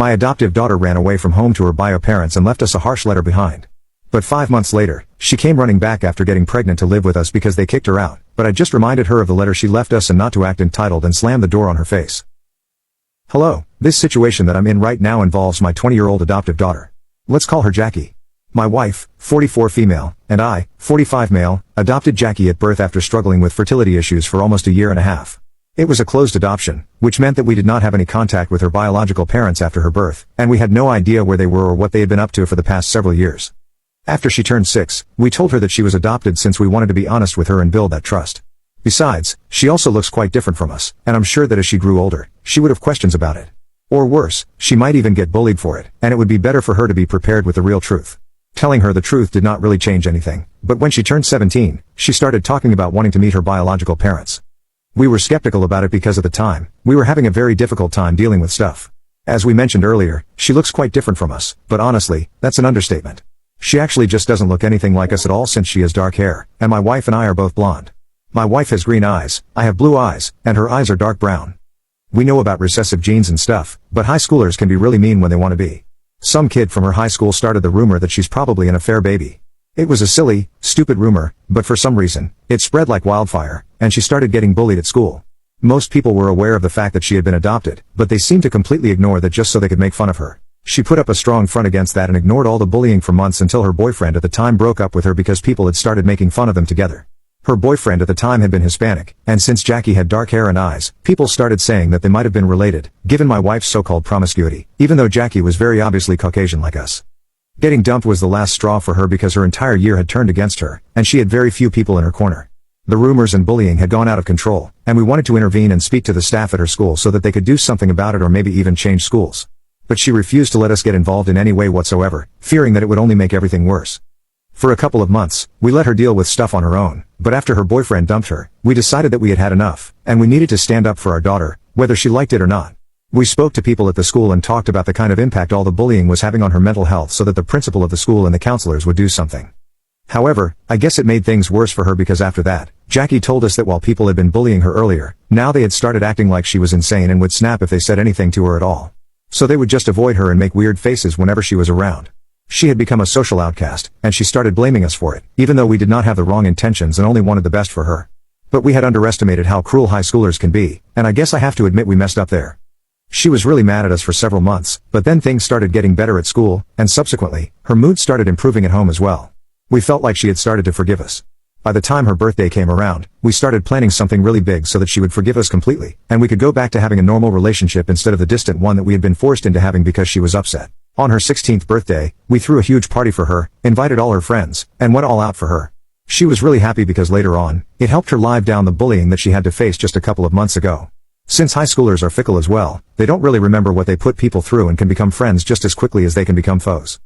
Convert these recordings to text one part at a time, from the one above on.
My adoptive daughter ran away from home to her bio parents and left us a harsh letter behind. But 5 months later, she came running back after getting pregnant to live with us because they kicked her out, but I just reminded her of the letter she left us and not to act entitled and slammed the door on her face. Hello, this situation that I'm in right now involves my 20-year-old adoptive daughter. Let's call her Jackie. My wife, 44 female, and I, 45 male, adopted Jackie at birth after struggling with fertility issues for almost a year and a half. It was a closed adoption, which meant that we did not have any contact with her biological parents after her birth, and we had no idea where they were or what they had been up to for the past several years. After she turned 6, we told her that she was adopted since we wanted to be honest with her and build that trust. Besides, she also looks quite different from us, and I'm sure that as she grew older, she would have questions about it. Or worse, she might even get bullied for it, and it would be better for her to be prepared with the real truth. Telling her the truth did not really change anything, but when she turned 17, she started talking about wanting to meet her biological parents. We were skeptical about it because at the time, we were having a very difficult time dealing with stuff. As we mentioned earlier, she looks quite different from us, but honestly, that's an understatement. She actually just doesn't look anything like us at all since she has dark hair, and my wife and I are both blonde. My wife has green eyes, I have blue eyes, and her eyes are dark brown. We know about recessive genes and stuff, but high schoolers can be really mean when they want to be. Some kid from her high school started the rumor that she's probably an affair baby. It was a silly, stupid rumor, but for some reason, it spread like wildfire, and she started getting bullied at school. Most people were aware of the fact that she had been adopted, but they seemed to completely ignore that just so they could make fun of her. She put up a strong front against that and ignored all the bullying for months until her boyfriend at the time broke up with her because people had started making fun of them together. Her boyfriend at the time had been Hispanic, and since Jackie had dark hair and eyes, people started saying that they might have been related, given my wife's so-called promiscuity, even though Jackie was very obviously Caucasian like us. Getting dumped was the last straw for her because her entire year had turned against her, and she had very few people in her corner. The rumors and bullying had gone out of control, and we wanted to intervene and speak to the staff at her school so that they could do something about it or maybe even change schools. But she refused to let us get involved in any way whatsoever, fearing that it would only make everything worse. For a couple of months, we let her deal with stuff on her own, but after her boyfriend dumped her, we decided that we had had enough, and we needed to stand up for our daughter, whether she liked it or not. We spoke to people at the school and talked about the kind of impact all the bullying was having on her mental health so that the principal of the school and the counselors would do something. However, I guess it made things worse for her because after that, Jackie told us that while people had been bullying her earlier, now they had started acting like she was insane and would snap if they said anything to her at all. So they would just avoid her and make weird faces whenever she was around. She had become a social outcast, and she started blaming us for it, even though we did not have the wrong intentions and only wanted the best for her. But we had underestimated how cruel high schoolers can be, and I guess I have to admit we messed up there. She was really mad at us for several months, but then things started getting better at school, and subsequently, her mood started improving at home as well. We felt like she had started to forgive us. By the time her birthday came around, we started planning something really big so that she would forgive us completely, and we could go back to having a normal relationship instead of the distant one that we had been forced into having because she was upset. On her 16th birthday, we threw a huge party for her, invited all her friends, and went all out for her. She was really happy because later on, it helped her live down the bullying that she had to face just a couple of months ago. Since high schoolers are fickle as well, they don't really remember what they put people through and can become friends just as quickly as they can become foes.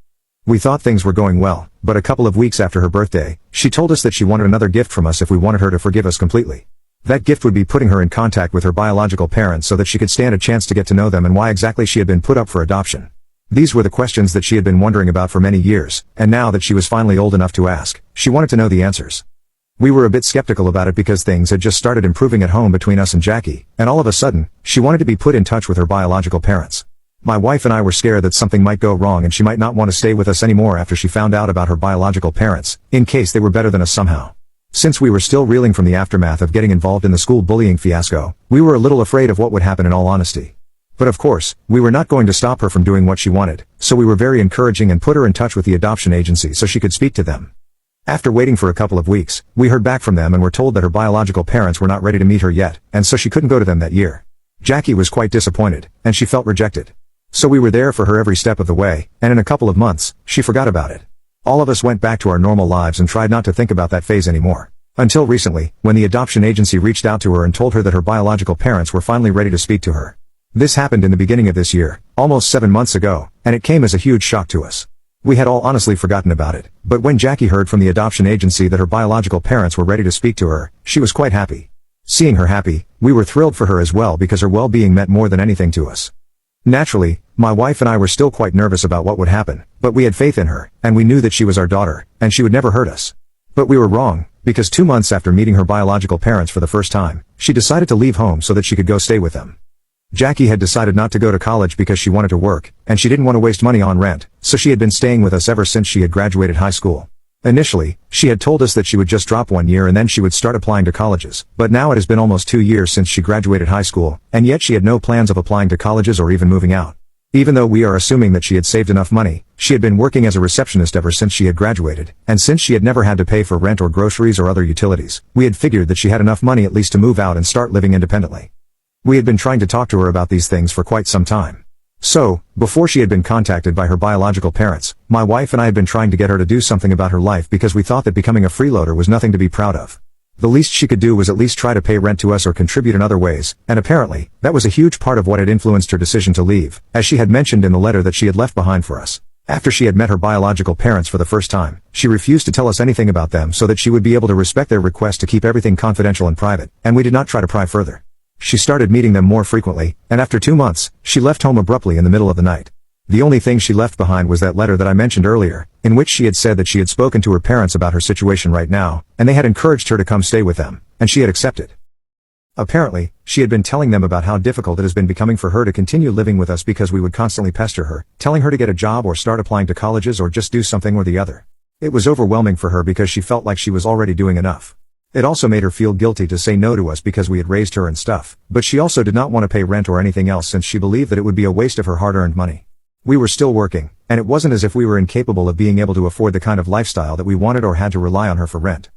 We thought things were going well, but a couple of weeks after her birthday, she told us that she wanted another gift from us if we wanted her to forgive us completely. That gift would be putting her in contact with her biological parents so that she could stand a chance to get to know them and why exactly she had been put up for adoption. These were the questions that she had been wondering about for many years, and now that she was finally old enough to ask, she wanted to know the answers. We were a bit skeptical about it because things had just started improving at home between us and Jackie, and all of a sudden, she wanted to be put in touch with her biological parents. My wife and I were scared that something might go wrong and she might not want to stay with us anymore after she found out about her biological parents, in case they were better than us somehow. Since we were still reeling from the aftermath of getting involved in the school bullying fiasco, we were a little afraid of what would happen in all honesty. But of course, we were not going to stop her from doing what she wanted, so we were very encouraging and put her in touch with the adoption agency so she could speak to them. After waiting for a couple of weeks, we heard back from them and were told that her biological parents were not ready to meet her yet, and so she couldn't go to them that year. Jackie was quite disappointed, and she felt rejected. So we were there for her every step of the way, and in a couple of months, she forgot about it. All of us went back to our normal lives and tried not to think about that phase anymore. Until recently, when the adoption agency reached out to her and told her that her biological parents were finally ready to speak to her. This happened in the beginning of this year, almost 7 months ago, and it came as a huge shock to us. We had all honestly forgotten about it, but when Jackie heard from the adoption agency that her biological parents were ready to speak to her, she was quite happy. Seeing her happy, we were thrilled for her as well because her well-being meant more than anything to us. Naturally, my wife and I were still quite nervous about what would happen, but we had faith in her, and we knew that she was our daughter, and she would never hurt us. But we were wrong, because 2 months after meeting her biological parents for the first time, she decided to leave home so that she could go stay with them. Jackie had decided not to go to college because she wanted to work, and she didn't want to waste money on rent, so she had been staying with us ever since she had graduated high school. Initially, she had told us that she would just drop 1 year and then she would start applying to colleges, but now it has been almost 2 years since she graduated high school, and yet she had no plans of applying to colleges or even moving out. Even though we are assuming that she had saved enough money, she had been working as a receptionist ever since she had graduated, and since she had never had to pay for rent or groceries or other utilities, we had figured that she had enough money at least to move out and start living independently. We had been trying to talk to her about these things for quite some time. So, before she had been contacted by her biological parents, my wife and I had been trying to get her to do something about her life because we thought that becoming a freeloader was nothing to be proud of. The least she could do was at least try to pay rent to us or contribute in other ways, and apparently, that was a huge part of what had influenced her decision to leave, as she had mentioned in the letter that she had left behind for us. After she had met her biological parents for the first time, she refused to tell us anything about them so that she would be able to respect their request to keep everything confidential and private, and we did not try to pry further. She started meeting them more frequently, and after 2 months, she left home abruptly in the middle of the night. The only thing she left behind was that letter that I mentioned earlier, in which she had said that she had spoken to her parents about her situation right now, and they had encouraged her to come stay with them, and she had accepted. Apparently, she had been telling them about how difficult it has been becoming for her to continue living with us because we would constantly pester her, telling her to get a job or start applying to colleges or just do something or the other. It was overwhelming for her because she felt like she was already doing enough. It also made her feel guilty to say no to us because we had raised her and stuff, but she also did not want to pay rent or anything else since she believed that it would be a waste of her hard-earned money. We were still working, and it wasn't as if we were incapable of being able to afford the kind of lifestyle that we wanted or had to rely on her for rent.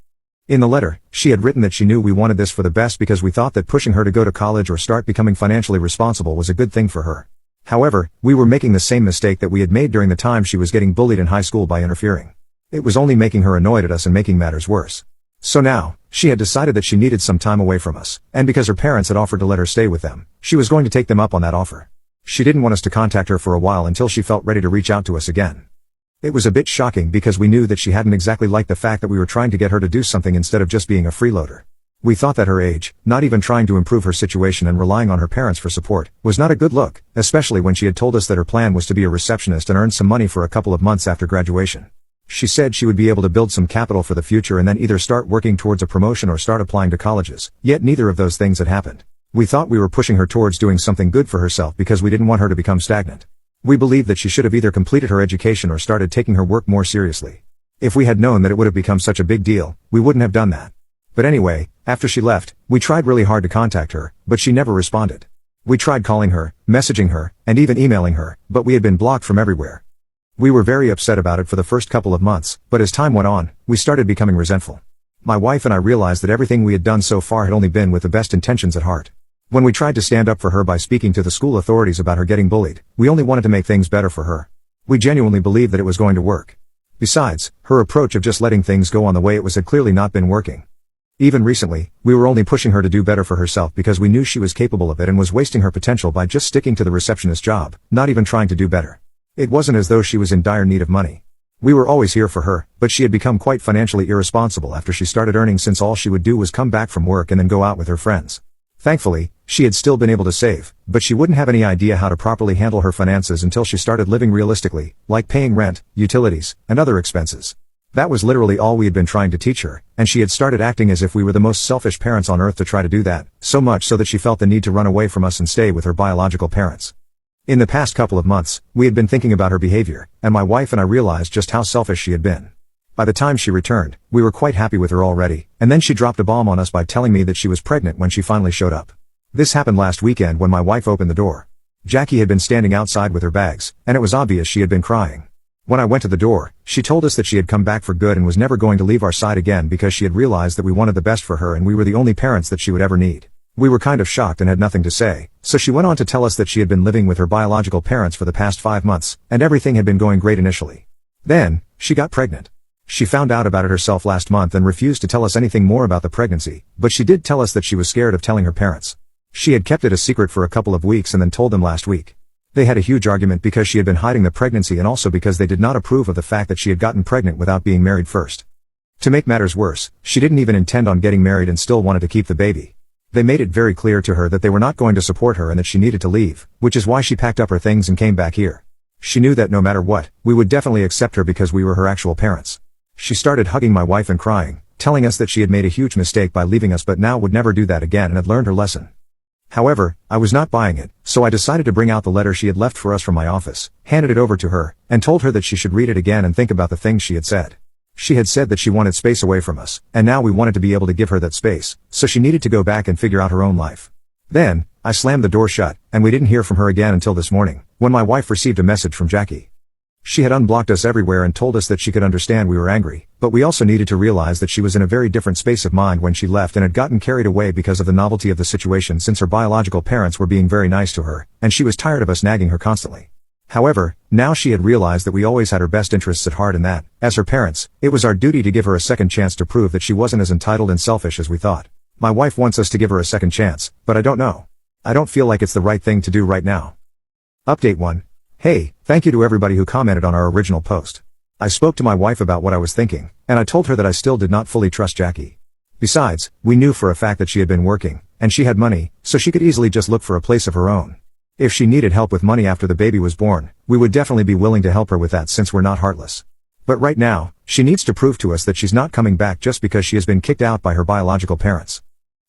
In the letter, she had written that she knew we wanted this for the best because we thought that pushing her to go to college or start becoming financially responsible was a good thing for her. However, we were making the same mistake that we had made during the time she was getting bullied in high school by interfering. It was only making her annoyed at us and making matters worse. So now, she had decided that she needed some time away from us, and because her parents had offered to let her stay with them, she was going to take them up on that offer. She didn't want us to contact her for a while until she felt ready to reach out to us again. It was a bit shocking because we knew that she hadn't exactly liked the fact that we were trying to get her to do something instead of just being a freeloader. We thought that her age, not even trying to improve her situation and relying on her parents for support, was not a good look, especially when she had told us that her plan was to be a receptionist and earn some money for a couple of months after graduation. She said she would be able to build some capital for the future and then either start working towards a promotion or start applying to colleges, yet neither of those things had happened. We thought we were pushing her towards doing something good for herself because we didn't want her to become stagnant. We believed that she should have either completed her education or started taking her work more seriously. If we had known that it would have become such a big deal, we wouldn't have done that. But anyway, after she left, we tried really hard to contact her, but she never responded. We tried calling her, messaging her, and even emailing her, but we had been blocked from everywhere. We were very upset about it for the first couple of months, but as time went on, we started becoming resentful. My wife and I realized that everything we had done so far had only been with the best intentions at heart. When we tried to stand up for her by speaking to the school authorities about her getting bullied, we only wanted to make things better for her. We genuinely believed that it was going to work. Besides, her approach of just letting things go on the way it was had clearly not been working. Even recently, we were only pushing her to do better for herself because we knew she was capable of it and was wasting her potential by just sticking to the receptionist job, not even trying to do better. It wasn't as though she was in dire need of money. We were always here for her, but she had become quite financially irresponsible after she started earning since all she would do was come back from work and then go out with her friends. Thankfully, she had still been able to save, but she wouldn't have any idea how to properly handle her finances until she started living realistically, like paying rent, utilities, and other expenses. That was literally all we had been trying to teach her, and she had started acting as if we were the most selfish parents on earth to try to do that, so much so that she felt the need to run away from us and stay with her biological parents. In the past couple of months, we had been thinking about her behavior, and my wife and I realized just how selfish she had been. By the time she returned, we were quite happy with her already, and then she dropped a bomb on us by telling me that she was pregnant when she finally showed up. This happened last weekend when my wife opened the door. Jackie had been standing outside with her bags, and it was obvious she had been crying. When I went to the door, she told us that she had come back for good and was never going to leave our side again because she had realized that we wanted the best for her and we were the only parents that she would ever need. We were kind of shocked and had nothing to say, so she went on to tell us that she had been living with her biological parents for the past 5 months, and everything had been going great initially. Then, she got pregnant. She found out about it herself last month and refused to tell us anything more about the pregnancy, but she did tell us that she was scared of telling her parents. She had kept it a secret for a couple of weeks and then told them last week. They had a huge argument because she had been hiding the pregnancy and also because they did not approve of the fact that she had gotten pregnant without being married first. To make matters worse, she didn't even intend on getting married and still wanted to keep the baby. They made it very clear to her that they were not going to support her and that she needed to leave, which is why she packed up her things and came back here. She knew that no matter what, we would definitely accept her because we were her actual parents. She started hugging my wife and crying, telling us that she had made a huge mistake by leaving us but now would never do that again and had learned her lesson. However, I was not buying it, so I decided to bring out the letter she had left for us from my office, handed it over to her, and told her that she should read it again and think about the things she had said. She had said that she wanted space away from us, and now we wanted to be able to give her that space, so she needed to go back and figure out her own life. Then, I slammed the door shut, and we didn't hear from her again until this morning, when my wife received a message from Jackie. She had unblocked us everywhere and told us that she could understand we were angry, but we also needed to realize that she was in a very different space of mind when she left and had gotten carried away because of the novelty of the situation since her biological parents were being very nice to her, and she was tired of us nagging her constantly. However, now she had realized that we always had her best interests at heart and that, as her parents, it was our duty to give her a second chance to prove that she wasn't as entitled and selfish as we thought. My wife wants us to give her a second chance, but I don't know. I don't feel like it's the right thing to do right now. Update 1. Hey, thank you to everybody who commented on our original post. I spoke to my wife about what I was thinking, and I told her that I still did not fully trust Jackie. Besides, we knew for a fact that she had been working, and she had money, so she could easily just look for a place of her own. If she needed help with money after the baby was born, we would definitely be willing to help her with that since we're not heartless. But right now, she needs to prove to us that she's not coming back just because she has been kicked out by her biological parents.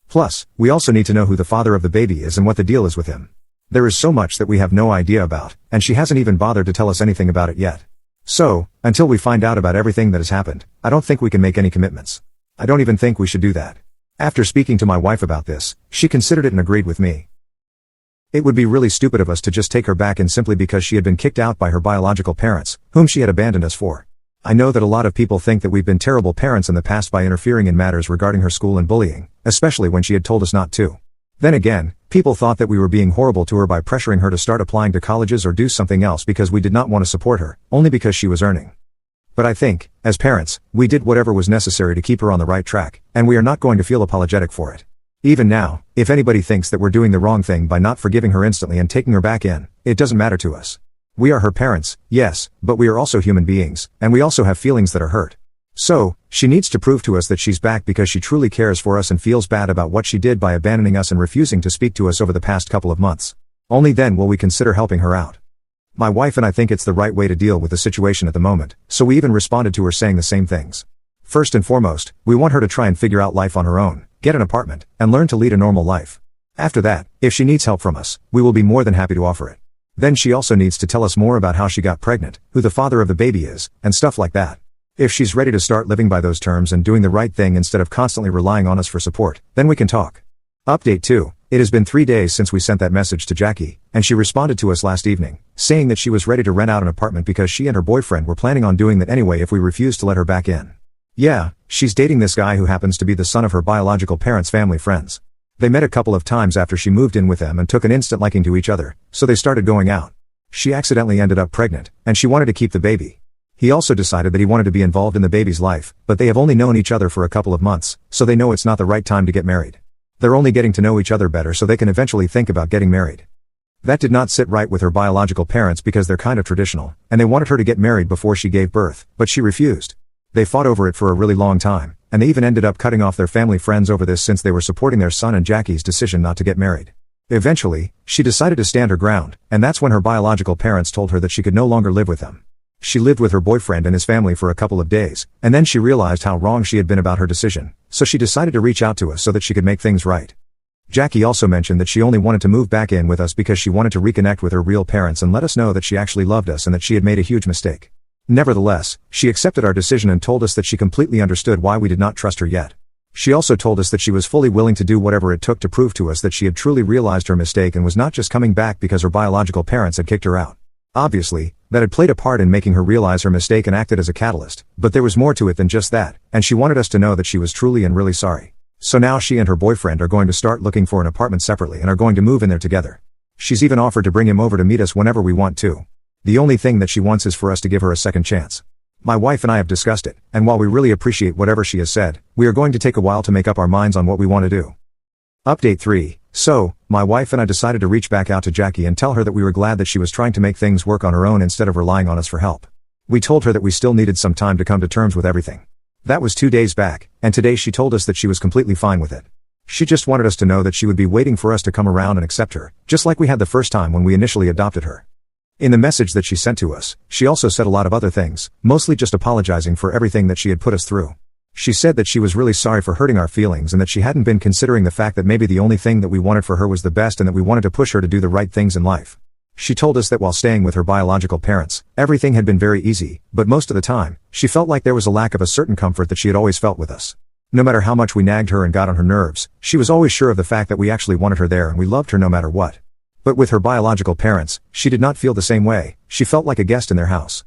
Plus, we also need to know who the father of the baby is and what the deal is with him. There is so much that we have no idea about, and she hasn't even bothered to tell us anything about it yet. So, until we find out about everything that has happened, I don't think we can make any commitments. I don't even think we should do that. After speaking to my wife about this, she considered it and agreed with me. It would be really stupid of us to just take her back in simply because she had been kicked out by her biological parents, whom she had abandoned us for. I know that a lot of people think that we've been terrible parents in the past by interfering in matters regarding her school and bullying, especially when she had told us not to. Then again, people thought that we were being horrible to her by pressuring her to start applying to colleges or do something else because we did not want to support her, only because she was earning. But I think, as parents, we did whatever was necessary to keep her on the right track, and we are not going to feel apologetic for it. Even now, if anybody thinks that we're doing the wrong thing by not forgiving her instantly and taking her back in, it doesn't matter to us. We are her parents, yes, but we are also human beings, and we also have feelings that are hurt. So, she needs to prove to us that she's back because she truly cares for us and feels bad about what she did by abandoning us and refusing to speak to us over the past couple of months. Only then will we consider helping her out. My wife and I think it's the right way to deal with the situation at the moment, so we even responded to her saying the same things. First and foremost, we want her to try and figure out life on her own, get an apartment, and learn to lead a normal life. After that, if she needs help from us, we will be more than happy to offer it. Then she also needs to tell us more about how she got pregnant, who the father of the baby is, and stuff like that. If she's ready to start living by those terms and doing the right thing instead of constantly relying on us for support, then we can talk. Update 2. It has been 3 days since we sent that message to Jackie, and she responded to us last evening, saying that she was ready to rent out an apartment because she and her boyfriend were planning on doing that anyway if we refused to let her back in. Yeah, she's dating this guy who happens to be the son of her biological parents' family friends. They met a couple of times after she moved in with them and took an instant liking to each other, so they started going out. She accidentally ended up pregnant, and she wanted to keep the baby. He also decided that he wanted to be involved in the baby's life, but they have only known each other for a couple of months, so they know it's not the right time to get married. They're only getting to know each other better so they can eventually think about getting married. That did not sit right with her biological parents because they're kind of traditional, and they wanted her to get married before she gave birth, but she refused. They fought over it for a really long time, and they even ended up cutting off their family friends over this since they were supporting their son and Jackie's decision not to get married. Eventually, she decided to stand her ground, and that's when her biological parents told her that she could no longer live with them. She lived with her boyfriend and his family for a couple of days, and then she realized how wrong she had been about her decision, so she decided to reach out to us so that she could make things right. Jackie also mentioned that she only wanted to move back in with us because she wanted to reconnect with her real parents and let us know that she actually loved us and that she had made a huge mistake. Nevertheless, she accepted our decision and told us that she completely understood why we did not trust her yet. She also told us that she was fully willing to do whatever it took to prove to us that she had truly realized her mistake and was not just coming back because her biological parents had kicked her out. Obviously, that had played a part in making her realize her mistake and acted as a catalyst, but there was more to it than just that, and she wanted us to know that she was truly and really sorry. So now she and her boyfriend are going to start looking for an apartment separately and are going to move in there together. She's even offered to bring him over to meet us whenever we want to. The only thing that she wants is for us to give her a second chance. My wife and I have discussed it, and while we really appreciate whatever she has said, we are going to take a while to make up our minds on what we want to do. Update 3. So, my wife and I decided to reach back out to Jackie and tell her that we were glad that she was trying to make things work on her own instead of relying on us for help. We told her that we still needed some time to come to terms with everything. That was 2 days back, and today she told us that she was completely fine with it. She just wanted us to know that she would be waiting for us to come around and accept her, just like we had the first time when we initially adopted her. In the message that she sent to us, she also said a lot of other things, mostly just apologizing for everything that she had put us through. She said that she was really sorry for hurting our feelings and that she hadn't been considering the fact that maybe the only thing that we wanted for her was the best and that we wanted to push her to do the right things in life. She told us that while staying with her biological parents, everything had been very easy, but most of the time, she felt like there was a lack of a certain comfort that she had always felt with us. No matter how much we nagged her and got on her nerves, she was always sure of the fact that we actually wanted her there and we loved her no matter what. But with her biological parents, she did not feel the same way. She felt like a guest in their house.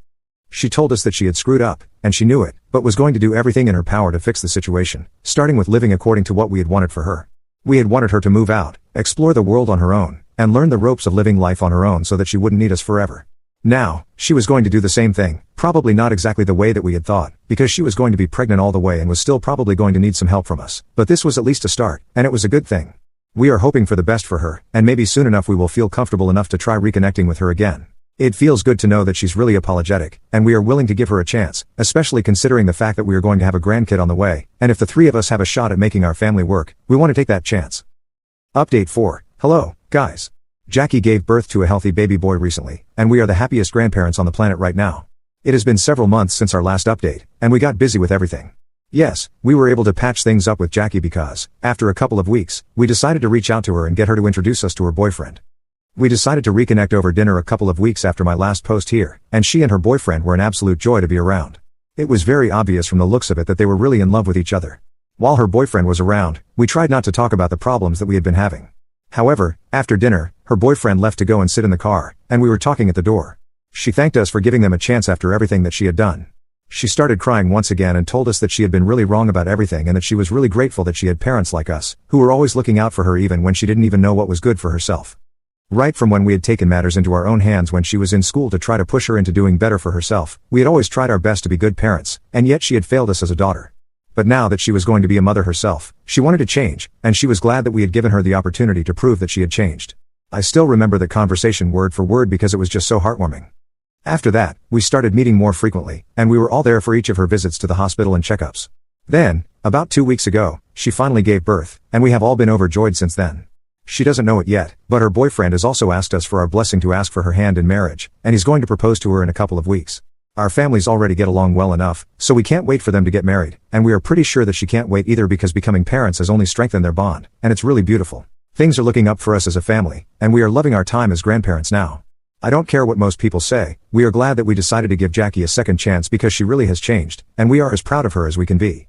She told us that she had screwed up, and she knew it, but was going to do everything in her power to fix the situation, starting with living according to what we had wanted for her. We had wanted her to move out, explore the world on her own, and learn the ropes of living life on her own so that she wouldn't need us forever. Now, she was going to do the same thing, probably not exactly the way that we had thought, because she was going to be pregnant all the way and was still probably going to need some help from us. But this was at least a start, and it was a good thing. We are hoping for the best for her, and maybe soon enough we will feel comfortable enough to try reconnecting with her again. It feels good to know that she's really apologetic, and we are willing to give her a chance, especially considering the fact that we are going to have a grandkid on the way, and if the three of us have a shot at making our family work, we want to take that chance. Update 4. Hello, guys. Jackie gave birth to a healthy baby boy recently, and we are the happiest grandparents on the planet right now. It has been several months since our last update, and we got busy with everything. Yes, we were able to patch things up with Jackie because, after a couple of weeks, we decided to reach out to her and get her to introduce us to her boyfriend. We decided to reconnect over dinner a couple of weeks after my last post here, and she and her boyfriend were an absolute joy to be around. It was very obvious from the looks of it that they were really in love with each other. While her boyfriend was around, we tried not to talk about the problems that we had been having. However, after dinner, her boyfriend left to go and sit in the car, and we were talking at the door. She thanked us for giving them a chance after everything that she had done. She started crying once again and told us that she had been really wrong about everything and that she was really grateful that she had parents like us, who were always looking out for her even when she didn't even know what was good for herself. Right from when we had taken matters into our own hands when she was in school to try to push her into doing better for herself, we had always tried our best to be good parents, and yet she had failed us as a daughter. But now that she was going to be a mother herself, she wanted to change, and she was glad that we had given her the opportunity to prove that she had changed. I still remember the conversation word for word because it was just so heartwarming. After that, we started meeting more frequently, and we were all there for each of her visits to the hospital and checkups. Then, about 2 weeks ago, she finally gave birth, and we have all been overjoyed since then. She doesn't know it yet, but her boyfriend has also asked us for our blessing to ask for her hand in marriage, and he's going to propose to her in a couple of weeks. Our families already get along well enough, so we can't wait for them to get married, and we are pretty sure that she can't wait either because becoming parents has only strengthened their bond, and it's really beautiful. Things are looking up for us as a family, and we are loving our time as grandparents now. I don't care what most people say, we are glad that we decided to give Jackie a second chance because she really has changed, and we are as proud of her as we can be.